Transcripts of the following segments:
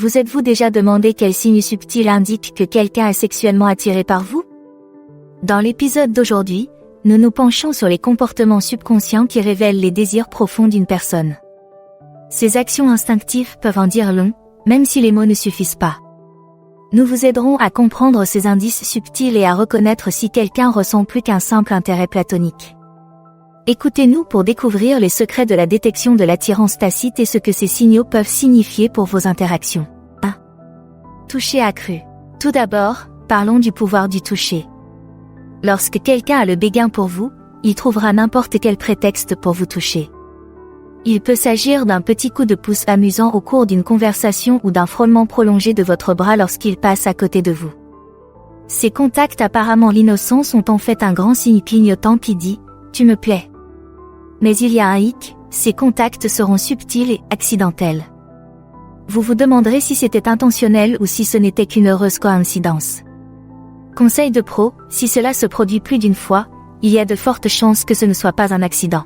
Vous êtes-vous déjà demandé quel signe subtil indique que quelqu'un est sexuellement attiré par vous? Dans l'épisode d'aujourd'hui, nous nous penchons sur les comportements subconscients qui révèlent les désirs profonds d'une personne. Ces actions instinctives peuvent en dire long, même si les mots ne suffisent pas. Nous vous aiderons à comprendre ces indices subtils et à reconnaître si quelqu'un ressent plus qu'un simple intérêt platonique. Écoutez-nous pour découvrir les secrets de la détection de l'attirance tacite et ce que ces signaux peuvent signifier pour vos interactions. 1. Toucher accru. Tout d'abord, parlons du pouvoir du toucher. Lorsque quelqu'un a le béguin pour vous, il trouvera n'importe quel prétexte pour vous toucher. Il peut s'agir d'un petit coup de pouce amusant au cours d'une conversation ou d'un frôlement prolongé de votre bras lorsqu'il passe à côté de vous. Ces contacts apparemment innocents sont en fait un grand signe clignotant qui dit « Tu me plais ». Mais il y a un hic, ces contacts seront subtils et accidentels. Vous vous demanderez si c'était intentionnel ou si ce n'était qu'une heureuse coïncidence. Conseil de pro, si cela se produit plus d'une fois, il y a de fortes chances que ce ne soit pas un accident.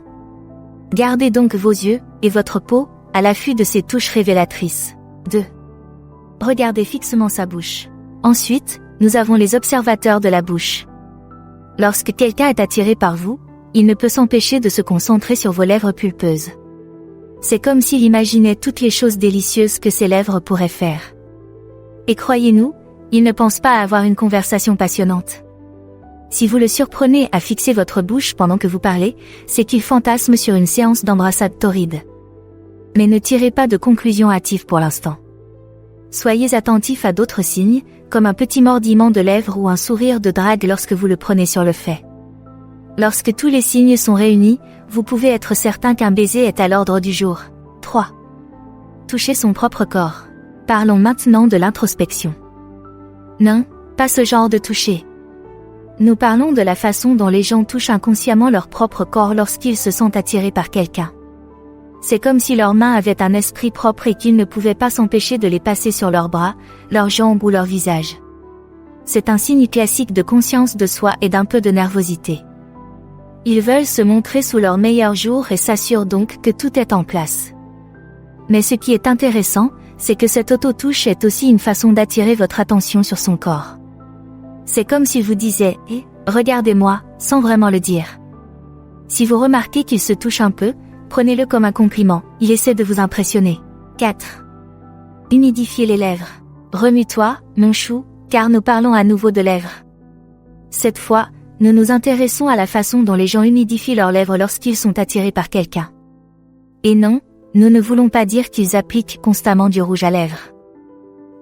Gardez donc vos yeux, et votre peau, à l'affût de ces touches révélatrices. 2. Regardez fixement sa bouche. Ensuite, nous avons les observateurs de la bouche. Lorsque quelqu'un est attiré par vous, il ne peut s'empêcher de se concentrer sur vos lèvres pulpeuses. C'est comme s'il imaginait toutes les choses délicieuses que ses lèvres pourraient faire. Et croyez-nous, il ne pense pas à avoir une conversation passionnante. Si vous le surprenez à fixer votre bouche pendant que vous parlez, c'est qu'il fantasme sur une séance d'embrassade torride. Mais ne tirez pas de conclusions hâtives pour l'instant. Soyez attentif à d'autres signes, comme un petit mordillement de lèvres ou un sourire de drague lorsque vous le prenez sur le fait. Lorsque tous les signes sont réunis, vous pouvez être certain qu'un baiser est à l'ordre du jour. 3. Toucher son propre corps. Parlons maintenant de l'introspection. Non, pas ce genre de toucher. Nous parlons de la façon dont les gens touchent inconsciemment leur propre corps lorsqu'ils se sentent attirés par quelqu'un. C'est comme si leurs mains avaient un esprit propre et qu'ils ne pouvaient pas s'empêcher de les passer sur leurs bras, leurs jambes ou leur visage. C'est un signe classique de conscience de soi et d'un peu de nervosité. Ils veulent se montrer sous leur meilleur jour et s'assurent donc que tout est en place. Mais ce qui est intéressant, c'est que cette auto-touche est aussi une façon d'attirer votre attention sur son corps. C'est comme s'il vous disait « Eh, regardez-moi », sans vraiment le dire. Si vous remarquez qu'il se touche un peu, prenez-le comme un compliment, il essaie de vous impressionner. 4. Humidifier les lèvres. Remue-toi, mon chou, car nous parlons à nouveau de lèvres. Cette fois, nous nous intéressons à la façon dont les gens humidifient leurs lèvres lorsqu'ils sont attirés par quelqu'un. Et non, nous ne voulons pas dire qu'ils appliquent constamment du rouge à lèvres.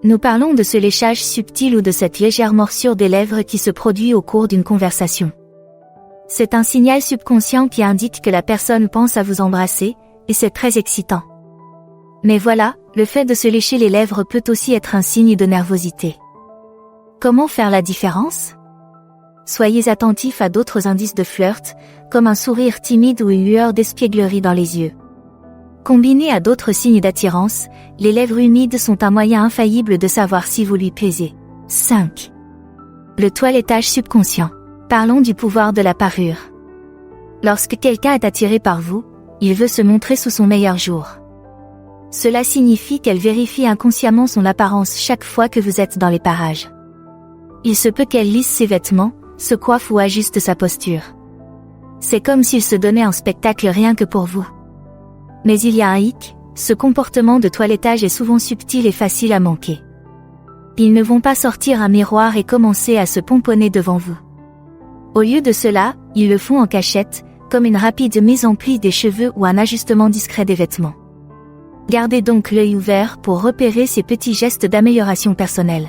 Nous parlons de ce léchage subtil ou de cette légère morsure des lèvres qui se produit au cours d'une conversation. C'est un signal subconscient qui indique que la personne pense à vous embrasser, et c'est très excitant. Mais voilà, le fait de se lécher les lèvres peut aussi être un signe de nervosité. Comment faire la différence? Soyez attentifs à d'autres indices de flirt, comme un sourire timide ou une lueur d'espièglerie dans les yeux. Combinés à d'autres signes d'attirance, les lèvres humides sont un moyen infaillible de savoir si vous lui plaisez. 5. Le toilettage subconscient. Parlons du pouvoir de la parure. Lorsque quelqu'un est attiré par vous, il veut se montrer sous son meilleur jour. Cela signifie qu'elle vérifie inconsciemment son apparence chaque fois que vous êtes dans les parages. Il se peut qu'elle lisse ses vêtements, se coiffe ou ajuste sa posture. C'est comme s'il se donnait un spectacle rien que pour vous. Mais il y a un hic, ce comportement de toilettage est souvent subtil et facile à manquer. Ils ne vont pas sortir un miroir et commencer à se pomponner devant vous. Au lieu de cela, ils le font en cachette, comme une rapide mise en pli des cheveux ou un ajustement discret des vêtements. Gardez donc l'œil ouvert pour repérer ces petits gestes d'amélioration personnelle.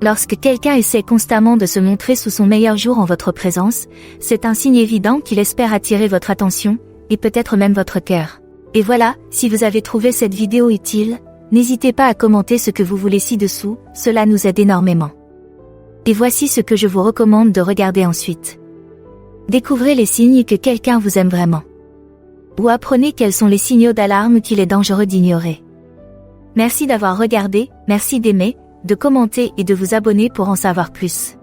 Lorsque quelqu'un essaie constamment de se montrer sous son meilleur jour en votre présence, c'est un signe évident qu'il espère attirer votre attention, et peut-être même votre cœur. Et voilà, si vous avez trouvé cette vidéo utile, n'hésitez pas à commenter ce que vous voulez ci-dessous, cela nous aide énormément. Et voici ce que je vous recommande de regarder ensuite. Découvrez les signes que quelqu'un vous aime vraiment. Ou apprenez quels sont les signaux d'alarme qu'il est dangereux d'ignorer. Merci d'avoir regardé, merci d'aimer, de commenter et de vous abonner pour en savoir plus.